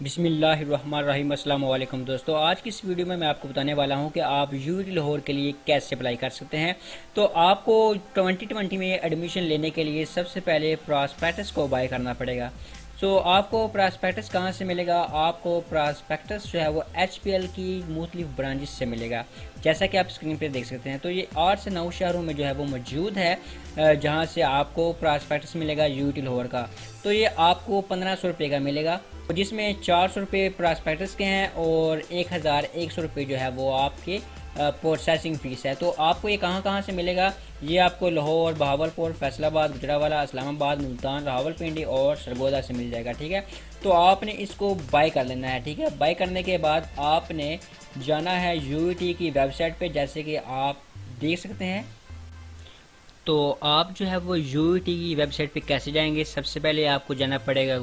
बिस्मिल्लाहिर्रहमानिर्रहीम। अस्सलाम वालेकुम दोस्तों, आज की इस वीडियो में मैं आपको बताने वाला हूं कि आप यूटी लाहौर के लिए कैसे अप्लाई कर सकते हैं। तो आपको 2020 में एडमिशन लेने के लिए सबसे पहले प्रॉस्पेक्टस को बाय करना पड़ेगा। सो आपको प्रॉस्पेक्टस कहां से मिलेगा? आपको प्रॉस्पेक्टस जो है वो एचपीएल की मुख्तलिफ ब्रांचेस से मिलेगा, जैसा कि आप स्क्रीन पे देख सकते हैं। तो ये 8 से 9 शहरों में जो है वो मौजूद है, जहां से आपको प्रॉस्पेक्टस मिलेगा यूटी लाहौर का। तो ये आपको 1500 रुपये का मिलेगा, जिसमें 400 रुपये प्रॉस्पेक्टस के हैं और 1100 रुपये जो है वो आपके प्रोसेसिंग फ़ीस है। तो आपको ये कहाँ कहाँ से मिलेगा? ये आपको लाहौर, बहावलपुर, फैसलाबाद, गुजरावाला, इस्लामाबाद, मुल्तान, रावलपिंडी और सरगोदा से मिल जाएगा। ठीक है, तो आपने इसको बाय कर लेना है। ठीक है, बाय करने के बाद आपने जाना है यूटी की वेबसाइट पे, जैसे कि आप देख सकते हैं। तो आप जो है वो यूटी की वेबसाइट पे कैसे जाएंगे? सबसे पहले आपको जाना पड़ेगा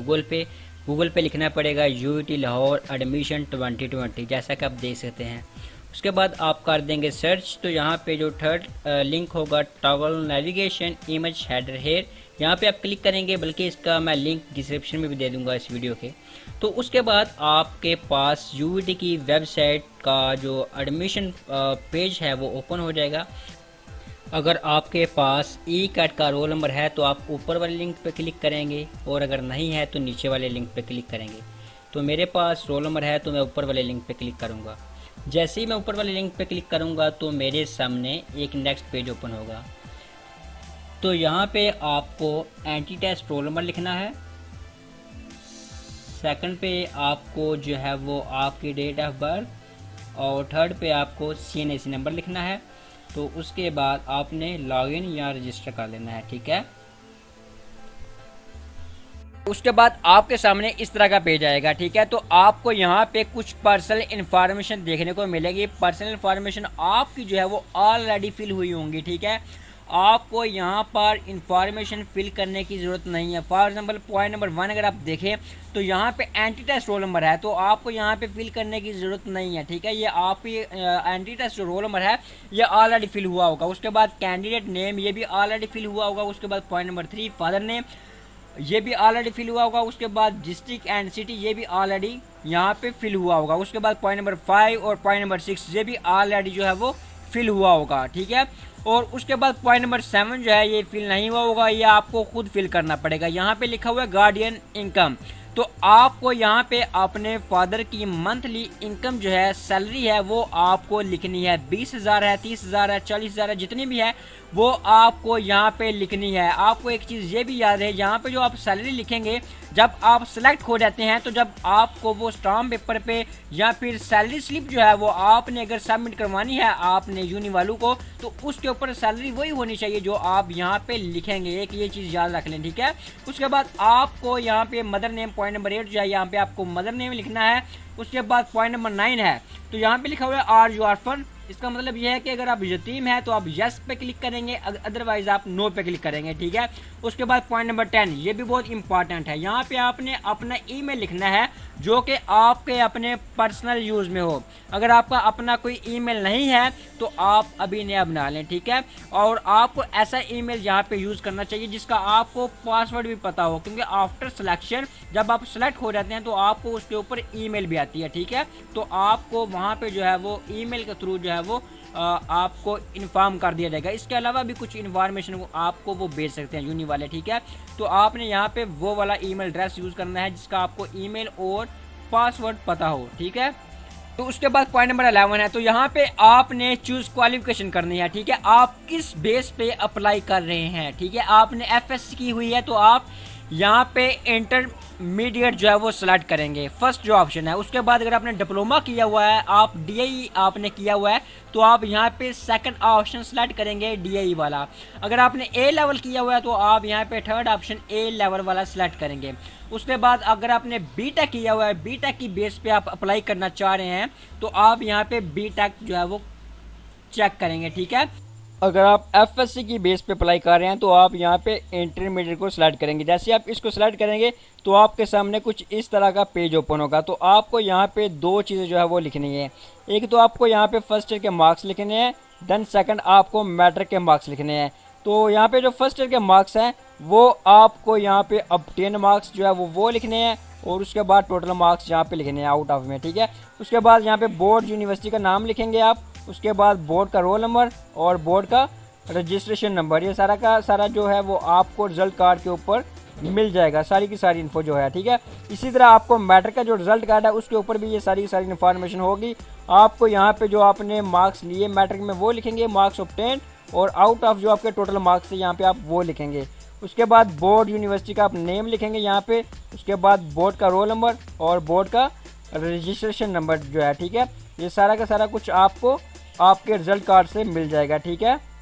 गूगल पे लिखना पड़ेगा यूटी लाहौर एडमिशन 2020, जैसा कि आप देख सकते हैं। उसके बाद आप कर देंगे सर्च। तो यहाँ पे जो थर्ड लिंक होगा, toggle navigation image header here, यहाँ पे आप क्लिक करेंगे, बल्कि इसका मैं लिंक डिस्क्रिप्शन में भी दे दूंगा इस वीडियो के। तो उसके बाद आपके पास यूटी की वेबसाइट का जो एडमिशन पेज है वो ओपन हो जाएगा। अगर आपके पास ई कैट का रोल नंबर है तो आप ऊपर वाले लिंक पे क्लिक करेंगे, और अगर नहीं है तो नीचे वाले लिंक पे क्लिक करेंगे। तो मेरे पास रोल नंबर है तो मैं ऊपर वाले लिंक पे क्लिक करूँगा। जैसे ही मैं ऊपर वाले लिंक पे क्लिक करूँगा तो मेरे सामने एक नेक्स्ट पेज ओपन होगा। तो यहाँ पे आपको एंटी टेस्ट रोल नंबर लिखना है। सेकंड पे आपको जो है वो आपकी डेट ऑफ बर्थ, और थर्ड पे आपको CNAC नंबर लिखना है। तो उसके बाद आपने लॉगिन या रजिस्टर कर लेना है। ठीक है, उसके बाद आपके सामने इस तरह का पेज आएगा। ठीक है, तो आपको यहाँ पे कुछ पर्सनल इन्फॉर्मेशन देखने को मिलेगी। पर्सनल इन्फॉर्मेशन आपकी जो है वो ऑलरेडी फिल हुई होंगी। ठीक है, आपको यहाँ पर इंफॉर्मेशन फिल करने की ज़रूरत नहीं है। फॉर एग्जांपल पॉइंट नंबर 1 अगर आप देखें तो यहाँ पे एंटी टेस्ट रोल नंबर है, तो आपको यहाँ पे फिल करने की ज़रूरत नहीं है। ठीक है, ये आप ही एंटी टेस्ट जो रोल नंबर है ये ऑलरेडी फिल हुआ होगा। उसके बाद कैंडिडेट नेम, ये भी ऑलरेडी फिल हुआ होगा। उसके बाद पॉइंट नंबर 3 फादर नेम, ये भी ऑलरेडी फिल हुआ होगा। उसके बाद डिस्ट्रिक्ट एंड सिटी, ये भी ऑलरेडी यहाँ पे फिल हुआ होगा। उसके बाद पॉइंट नंबर 5 और पॉइंट नंबर 6 ये भी ऑलरेडी जो है वो फिल हुआ होगा। ठीक है, और उसके बाद पॉइंट नंबर 7 जो है ये फिल नहीं हुआ होगा, ये आपको खुद फिल करना पड़ेगा। यहाँ पे लिखा हुआ है गार्डियन इनकम, तो आपको यहाँ पे अपने फादर की मंथली इनकम जो है, सैलरी है, वो आपको लिखनी है। 20,000 है, 30,000 है, 40,000 है, जितनी भी है वो आपको यहाँ पे लिखनी है। आपको एक चीज़ ये भी याद है, यहाँ पे जो आप सैलरी लिखेंगे, जब आप सेलेक्ट हो जाते हैं तो जब आपको वो स्टाम्प पेपर पे या फिर सैलरी स्लिप जो है वो आपने अगर सबमिट करवानी है आपने यूनी वालों को, तो उसके ऊपर सैलरी वही होनी चाहिए जो आप यहाँ पे लिखेंगे। एक ये चीज़ याद रख लें। ठीक है, उसके बाद आपको यहाँ पे मदर नेम, पॉइंट नंबर 8 जो है यहाँ पे आपको मदर नेम लिखना है। उसके बाद पॉइंट नंबर 9 है, तो यहाँ पे लिखा हुआ है आर यू ऑर्फन। इसका मतलब यह है कि अगर आप यतीम है तो आप यस पे क्लिक करेंगे, अदरवाइज आप नो पे क्लिक करेंगे। ठीक है, उसके बाद पॉइंट नंबर 10, ये भी बहुत इंपॉर्टेंट है। यहाँ पे आपने अपना ईमेल लिखना है जो कि आपके अपने पर्सनल यूज़ में हो। अगर आपका अपना कोई ईमेल नहीं है तो आप अभी नया बना लें। ठीक है, और आपको ऐसा ईमेल यहाँ पे यूज़ करना चाहिए जिसका आपको पासवर्ड भी पता हो, क्योंकि आफ्टर सिलेक्शन जब आप सेलेक्ट हो जाते हैं तो आपको उसके ऊपर ईमेल भी आती है। ठीक है, तो आपको वहाँ पे जो है वो ईमेल के थ्रू जो है वो आपको इन्फॉर्म कर दिया जाएगा। इसके अलावा भी कुछ इन्फॉर्मेशन आपको वो भेज सकते हैं यूनी वाले। ठीक है, तो आपने यहाँ पे वो वाला ईमेल एड्रेस यूज़ करना है जिसका आपको ईमेल और पासवर्ड पता हो। ठीक है, तो उसके बाद पॉइंट नंबर 11 है, तो यहाँ पे आपने चूज क्वालिफिकेशन करनी है। ठीक है, आप किस बेस पे अप्लाई कर रहे हैं। ठीक है, आपने FSC की हुई है तो आप यहाँ पे इंटरमीडिएट जो है वो सिलेक्ट करेंगे, फर्स्ट जो ऑप्शन है। उसके बाद अगर आपने डिप्लोमा किया हुआ है, आप DAE आपने किया हुआ है, तो आप यहाँ पे सेकंड ऑप्शन सेलेक्ट करेंगे, DAE वाला। अगर आपने A लेवल किया हुआ है तो आप यहाँ पे थर्ड ऑप्शन A लेवल वाला सिलेक्ट करेंगे। उसके बाद अगर आपने BTech किया हुआ है, BTech की बेस पे आप अप्लाई करना चाह रहे हैं, तो आप यहाँ पे BTech जो है वो चेक करेंगे। ठीक है, अगर आप FSC की बेस पे अप्लाई कर रहे हैं तो आप यहाँ पे इंटरमीडिएट को सिलेक्ट करेंगे। जैसे आप इसको सिलेक्ट करेंगे तो आपके सामने कुछ इस तरह का पेज ओपन होगा। तो आपको यहाँ पे दो चीज़ें जो है वो लिखनी है। एक तो आपको यहाँ पे फर्स्ट ईयर के मार्क्स लिखने हैं, देन सेकंड आपको मैट्रिक के मार्क्स लिखने हैं। तो यहाँ पे जो फर्स्ट ईयर के मार्क्स हैं वो आपको यहाँ पे ऑब्टेन मार्क्स जो है वो लिखने हैं, और उसके बाद टोटल मार्क्स यहाँ पे लिखने हैं आउट ऑफ में, ठीक है। उसके बाद यहाँ पे बोर्ड यूनिवर्सिटी का नाम लिखेंगे आप, उसके बाद बोर्ड का रोल नंबर और बोर्ड का रजिस्ट्रेशन नंबर, ये सारा का सारा जो है वो आपको रिजल्ट कार्ड के ऊपर मिल जाएगा, सारी की सारी इन्फो जो है, ठीक है। इसी तरह आपको मैट्रिक का जो रिजल्ट कार्ड है उसके ऊपर भी ये सारी की सारी इन्फॉर्मेशन होगी। आपको यहाँ पे जो आपने मार्क्स लिए मैट्रिक में वो लिखेंगे, मार्क्स ऑब्टेन, और आउट ऑफ जो आपके टोटल मार्क्स है यहाँ पे आप वो लिखेंगे। उसके बाद बोर्ड यूनिवर्सिटी का आप नेम लिखेंगे यहाँ पे, उसके बाद बोर्ड का रोल नंबर और बोर्ड का रजिस्ट्रेशन नंबर जो है, ठीक है। ये सारा का सारा कुछ आपको आपके रिजल्ट कार्ड से मिल जाएगा, ठीक है।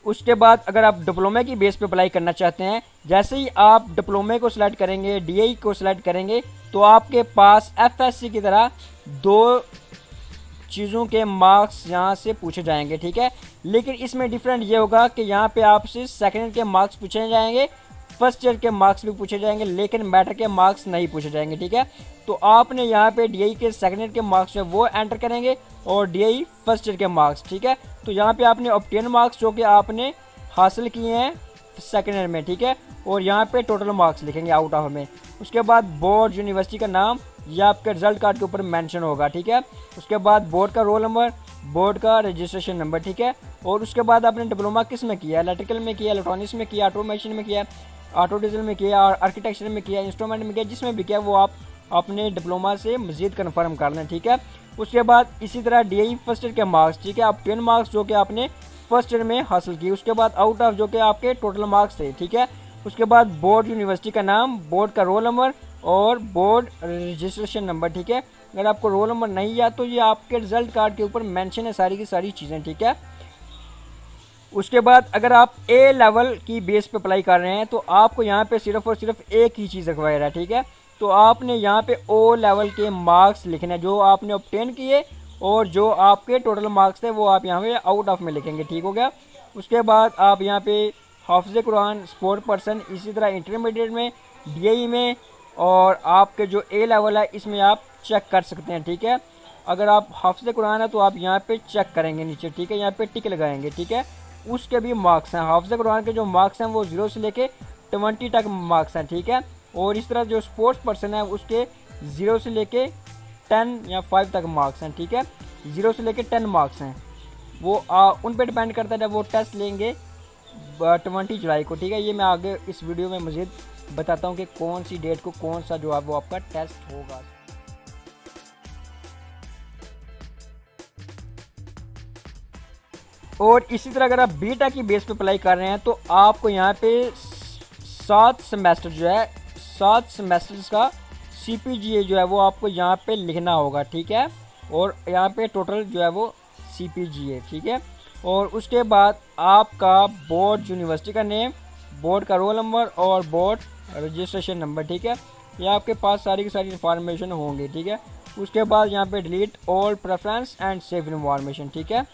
उसके बाद अगर आप डिप्लोमा की बेस पे अप्लाई करना चाहते हैं, जैसे ही आप डिप्लोमे को सिलेक्ट करेंगे, डीआई को सिलेक्ट करेंगे, तो आपके पास एफएससी की तरह 2 चीज़ों के मार्क्स यहाँ से पूछे जाएंगे, ठीक है। लेकिन इसमें डिफरेंट ये होगा कि यहाँ पे आपसे सेकेंड ईयर के मार्क्स पूछे जाएंगे, फर्स्ट ईयर के मार्क्स भी पूछे जाएंगे, लेकिन मैट्रिक के मार्क्स नहीं पूछे जाएंगे, ठीक है। तो आपने यहाँ पे डीआई के सेकेंड ईयर के मार्क्स है वो एंटर करेंगे और डीआई फर्स्ट ईयर के मार्क्स, ठीक है। तो यहाँ पे आपने ऑब्टेन मार्क्स जो कि आपने हासिल किए हैं सेकेंड ईयर में, ठीक है, और यहाँ पे टोटल मार्क्स लिखेंगे आउट ऑफ में। उसके बाद बोर्ड यूनिवर्सिटी का नाम ये आपके रिजल्ट कार्ड के ऊपर मेंशन होगा, ठीक है। उसके बाद बोर्ड का रोल नंबर, बोर्ड का रजिस्ट्रेशन नंबर, ठीक है। और उसके बाद आपने डिप्लोमा किस में किया, इलेक्ट्रिकल में किया, इलेक्ट्रॉनिक्स में किया, ऑटोमेशन में किया, ऑटो डीजल में किया, और आर्किटेक्चर में किया, इंस्ट्रूमेंट में किया, जिसमें भी किया वो आप अपने डिप्लोमा से मजीद कन्फर्म कर लें, ठीक है। उसके बाद इसी तरह डीआई फर्स्ट ईयर के मार्क्स, ठीक है, आप 10 मार्क्स जो कि आपने फर्स्ट ईयर में हासिल किए, उसके बाद आउट ऑफ जो कि आपके टोटल मार्क्स थे, ठीक है। उसके बाद बोर्ड यूनिवर्सिटी का नाम, बोर्ड का रोल नंबर और बोर्ड रजिस्ट्रेशन नंबर, ठीक है। अगर आपको रोल नंबर नहीं याद तो ये आपके रिजल्ट कार्ड के ऊपर मेंशन है सारी की सारी चीज़ें, ठीक है। उसके बाद अगर आप ए लेवल की बेस पे अप्लाई कर रहे हैं तो आपको यहाँ पे सिर्फ और सिर्फ एक ही चीज़ रिक्वायर है, ठीक है। तो आपने यहाँ पे ओ लेवल के मार्क्स लिखने हैं जो आपने ऑब्टेन किए, और जो आपके टोटल मार्क्स थे वो आप यहाँ पे आउट ऑफ में लिखेंगे, ठीक हो गया। उसके बाद आप यहाँ पे हाफिज़ कुरान, स्पोर्ट पर्सन, इसी तरह इंटरमीडिएट में, डीआई में, और आपके जो ए लेवल है इसमें आप चेक कर सकते हैं, ठीक है। अगर आप हाफिज़ कुरान है तो आप यहाँ पे चेक करेंगे नीचे, ठीक है, यहाँ पे टिक लगाएंगे, ठीक है। उसके भी मार्क्स हैं, हाफिज़ कुरान के जो मार्क्स हैं वो 0 से लेके 20 तक मार्क्स हैं, ठीक है। और इस तरह जो स्पोर्ट्स पर्सन है उसके 0 से लेके 10 या 5 तक मार्क्स हैं, ठीक है। 0 से लेके 10 मार्क्स हैं, वो उन पे डिपेंड करता है जब वो टेस्ट लेंगे 20 जुलाई को, ठीक है। ये मैं आगे इस वीडियो में मज़ीद बताता हूँ कि कौन सी डेट को कौन सा जो है वो आपका टेस्ट होगा। और इसी तरह अगर आप बीटा की बेस पे अप्लाई कर रहे हैं तो आपको यहाँ पे 7 सेमेस्टर जो है, 7 सेमेस्टर्स का CPGA जो है वो आपको यहाँ पे लिखना होगा, ठीक है। और यहाँ पे टोटल जो है वो CPGA, ठीक है। और उसके बाद आपका बोर्ड यूनिवर्सिटी का नेम, बोर्ड का रोल नंबर और बोर्ड रजिस्ट्रेशन नंबर, ठीक है। ये आपके पास सारी की सारी इन्फॉर्मेशन होंगी, ठीक है। उसके बाद यहाँ पे delete all preference and save information, ठीक है।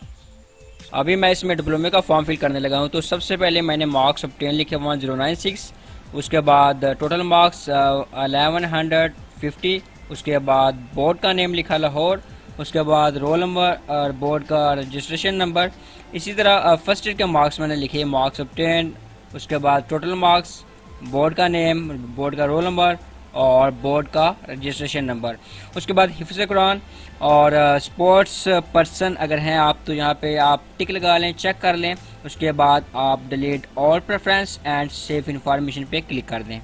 अभी मैं इसमें डिप्लोमे का फॉर्म फिल करने लगा हूँ। तो सबसे पहले मैंने मार्क्स ऑब्टेन लिखे 1096, उसके बाद टोटल मार्क्स 1150, उसके बाद बोर्ड का नेम लिखा लाहौर, उसके बाद रोल नंबर और बोर्ड का रजिस्ट्रेशन नंबर। इसी तरह फर्स्ट ईयर के मार्क्स मैंने लिखे मार्क्स ऑब्टेन, उसके बाद टोटल मार्क्स, बोर्ड का नेम, बोर्ड का रोल नंबर और बोर्ड का रजिस्ट्रेशन नंबर। उसके बाद हिफ्ज़ कुरान और स्पोर्ट्स पर्सन अगर हैं आप तो यहाँ पे आप टिक लगा लें, चेक कर लें। उसके बाद आप delete all preference and save information पे क्लिक कर दें।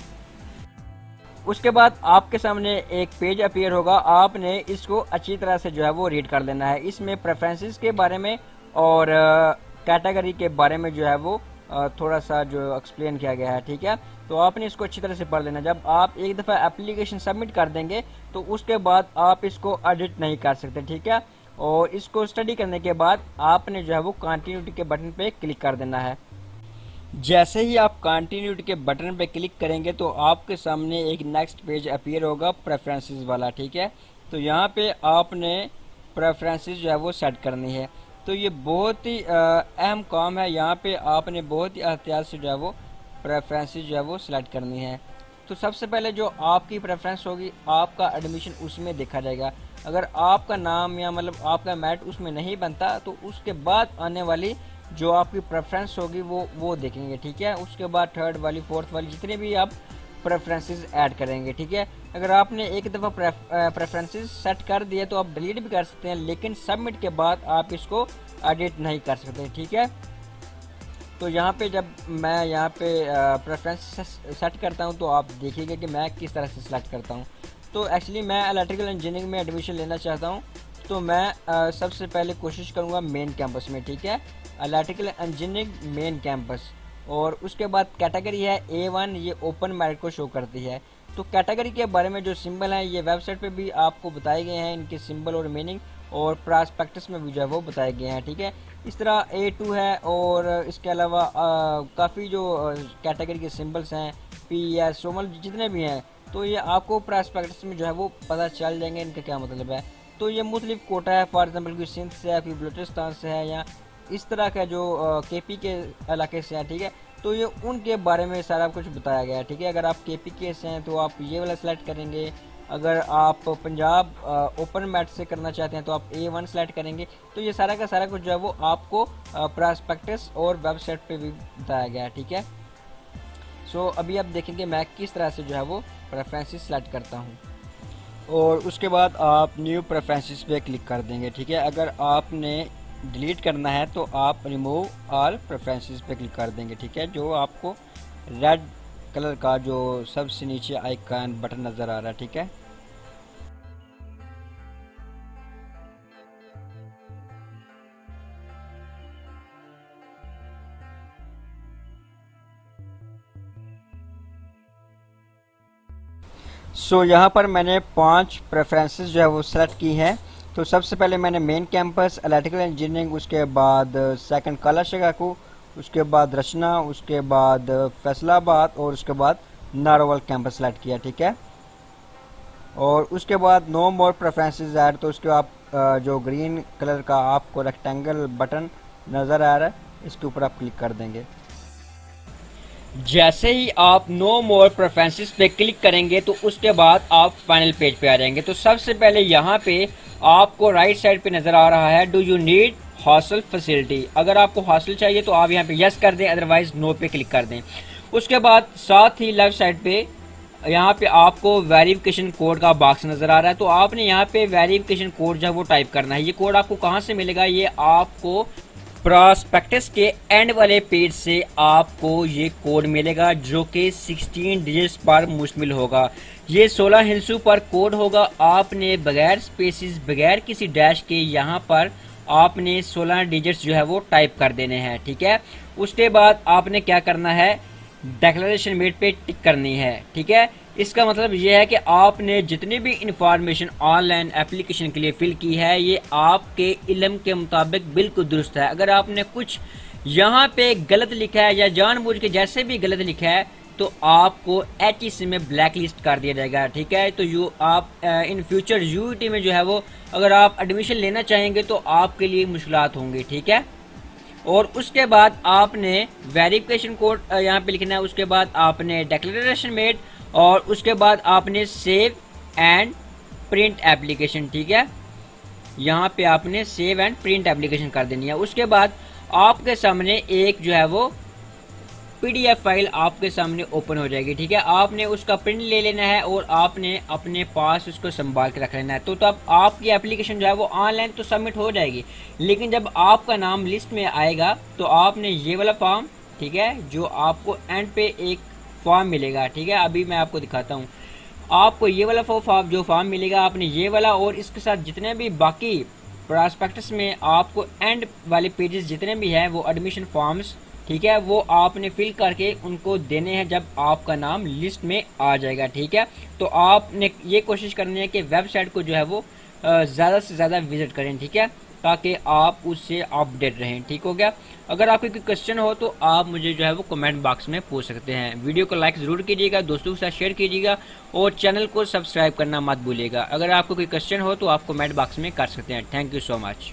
उसके बाद आपके सामने एक पेज अपीयर होगा, आपने इसको अच्छी तरह से जो है वो रीड कर लेना है। इसमें प्रेफरेंसेस के बारे में और कैटेगरी के बारे में जो है वो थोड़ा सा जो एक्सप्लेन किया गया है, ठीक है। तो आपने इसको अच्छी तरह से पढ़ लेना। जब आप एक दफ़ा एप्लीकेशन सबमिट कर देंगे तो उसके बाद आप इसको एडिट नहीं कर सकते, ठीक है। और इसको स्टडी करने के बाद आपने जो है वो कंटिन्यूटी के बटन पे क्लिक कर देना है। जैसे ही आप कंटिन्यूटी के बटन पे क्लिक करेंगे तो आपके सामने एक नेक्स्ट पेज अपीयर होगा प्रेफरेंसेस वाला, ठीक है। तो यहाँ पे आपने प्रेफरेंसेस जो है वो सेट करनी है। तो ये बहुत ही अहम काम है, यहाँ पे आपने बहुत ही एहतियात से जो है वो प्रेफरेंसेस जो है वो सिलेक्ट करनी है। तो सबसे पहले जो आपकी प्रेफरेंस होगी आपका एडमिशन उसमें देखा जाएगा। अगर आपका नाम या मतलब आपका मैरिट उसमें नहीं बनता तो उसके बाद आने वाली जो आपकी प्रेफरेंस होगी वो देखेंगे, ठीक है। उसके बाद थर्ड वाली, फोर्थ वाली, जितने भी आप प्रेफरेंसेस ऐड करेंगे। ठीक है, अगर आपने एक दफ़ा प्रेफरेंसेस सेट कर दिया तो आप डिलीट भी कर सकते हैं, लेकिन सबमिट के बाद आप इसको एडिट नहीं कर सकते। ठीक है, तो यहाँ पे जब मैं यहाँ पे प्रेफरेंस सेट करता हूँ तो आप देखिएगा कि मैं किस तरह से सिलेक्ट करता हूँ। तो एक्चुअली मैं इलेक्ट्रिकल इंजीनियरिंग में एडमिशन लेना चाहता हूँ, तो मैं सबसे पहले कोशिश करूँगा मेन कैंपस में। ठीक है, इलेक्ट्रिकल इंजीनियरिंग मेन कैंपस, और उसके बाद कैटेगरी है A1, ये ओपन मेरिट को शो करती है। तो कैटेगरी के बारे में जो सिंबल हैं ये वेबसाइट पे भी आपको बताए गए हैं, इनके सिंबल और मीनिंग, और प्रॉस्पेक्टस में भी जो है वो बताए गए हैं। ठीक है, इस तरह A2 है, और इसके अलावा काफ़ी जो कैटेगरी के सिंबल्स हैं PS सोमल जितने भी हैं, तो ये आपको प्रॉस्पेक्टस में जो है वो पता चल जाएंगे इनका क्या मतलब है। तो ये मुख्तलिफ कोटा है, फॉर एग्जाम्पल कोई सिंध से है, कोई बलूचिस्तान से है, या इस तरह का जो KP के इलाके से हैं। ठीक है, तो ये उनके बारे में सारा कुछ बताया गया है। ठीक है, अगर आप KP के से हैं तो आप ये वाला सेलेक्ट करेंगे, अगर आप पंजाब ओपन मैट से करना चाहते हैं तो आप A1 सेलेक्ट करेंगे। तो ये सारा का सारा कुछ जो है वो आपको प्रॉस्पेक्टस और वेबसाइट पे भी बताया गया है। ठीक है, सो अभी आप देखेंगे मैं किस तरह से जो है वो प्रेफरेंसेस सेलेक्ट करता हूँ, और उसके बाद आप न्यू प्रेफरेंसेस पे क्लिक कर देंगे। ठीक है, अगर आपने डिलीट करना है तो आप रिमूव ऑल प्रेफरेंसेस पे क्लिक कर देंगे। ठीक है, जो आपको रेड कलर का जो सबसे नीचे आइकन बटन नज़र आ रहा है। ठीक है, सो यहाँ पर मैंने 5 प्रेफरेंसेस जो है वो सेलेक्ट की हैं। तो सबसे पहले मैंने मेन कैंपस इलेक्ट्रिकल इंजीनियरिंग, उसके बाद सेकंड काला शिकागो, उसके बाद रचना, उसके बाद फैसलाबाद, और उसके बाद नारोवल कैंपस सेलेक्ट किया। ठीक है, और उसके बाद नो मोर प्रेफरेंसेस ऐड, तो उसके आप जो ग्रीन कलर का आपको रेक्टेंगल बटन नज़र आ रहा है, इसके ऊपर आप क्लिक कर देंगे। जैसे ही आप नो मोर प्रेफरेंसेस पे क्लिक करेंगे तो उसके बाद आप फाइनल पेज पे आ जाएंगे। तो सबसे पहले यहाँ पे आपको राइट साइड पे नज़र आ रहा है do you need hostel facility. अगर आपको हॉस्टल चाहिए तो आप यहाँ पे यस कर दें, अदरवाइज नो पे क्लिक कर दें। उसके बाद साथ ही लेफ्ट साइड पे यहाँ पे आपको वेरिफिकेशन कोड का बॉक्स नज़र आ रहा है, तो आपने यहाँ पे वेरिफिकेशन कोड जो है वो टाइप करना है। ये कोड आपको कहाँ से मिलेगा, ये आपको प्रॉस्पेक्टस के एंड वाले पेज से आपको ये कोड मिलेगा, जो कि 16 डिजिट्स पर मुश्तमिल होगा। ये 16 हिस्सों पर कोड होगा। आपने बगैर स्पेसिस, बगैर किसी डैश के यहाँ पर आपने 16 डिजिट्स जो है वो टाइप कर देने हैं। ठीक है, उसके बाद आपने क्या करना है, डिक्लेरेशन मेड पे टिक करनी है। ठीक है, इसका मतलब ये है कि आपने जितनी भी इंफॉर्मेशन ऑनलाइन एप्लीकेशन के लिए फिल की है ये आपके इल्म के मुताबिक बिल्कुल दुरुस्त है। अगर आपने कुछ यहाँ पे गलत लिखा है या जानबूझ के जैसे भी गलत लिखा है तो आपको HEC में ब्लैक लिस्ट कर दिया जाएगा। ठीक है, तो आप इन फ्यूचर UET में जो है वो अगर आप एडमिशन लेना चाहेंगे तो आपके लिए मुश्किलात होंगी। ठीक है, और उसके बाद आपने वेरिफिकेशन कोड यहाँ पे लिखना है, उसके बाद आपने डिक्लेरेशन मेड, और उसके बाद आपने सेव एंड प्रिंट एप्लीकेशन। ठीक है, यहाँ पे आपने सेव एंड प्रिंट एप्लीकेशन कर देनी है। उसके बाद आपके सामने एक जो है वो PDF फाइल आपके सामने ओपन हो जाएगी। ठीक है, आपने उसका प्रिंट ले लेना है और आपने अपने पास उसको संभाल के रख लेना है। तो तब आपकी एप्लीकेशन जो है वो ऑनलाइन तो सबमिट हो जाएगी, लेकिन जब आपका नाम लिस्ट में आएगा तो आपने ये वाला फॉर्म, ठीक है, जो आपको एंड पे एक फॉर्म मिलेगा। ठीक है, अभी मैं आपको दिखाता हूँ। आपको ये वाला फॉर्म जो फॉर्म मिलेगा, आपने ये वाला और इसके साथ जितने भी बाकी प्रॉस्पेक्टस में आपको एंड वाले पेजेस जितने भी हैं वो एडमिशन फॉर्म्स, ठीक है, वो आपने फिल करके उनको देने हैं जब आपका नाम लिस्ट में आ जाएगा। ठीक है, तो आपने ये कोशिश करनी है कि वेबसाइट को जो है वो ज़्यादा से ज़्यादा विजिट करें। ठीक है, ताकि आप उससे अपडेट रहें। ठीक हो गया, अगर आपको कोई क्वेश्चन हो तो आप मुझे जो है वो कमेंट बॉक्स में पूछ सकते हैं। वीडियो को लाइक ज़रूर कीजिएगा, दोस्तों के साथ शेयर कीजिएगा और चैनल को सब्सक्राइब करना मत भूलिएगा। अगर आपको कोई क्वेश्चन हो तो आप कमेंट बॉक्स में कर सकते हैं। Thank you so much.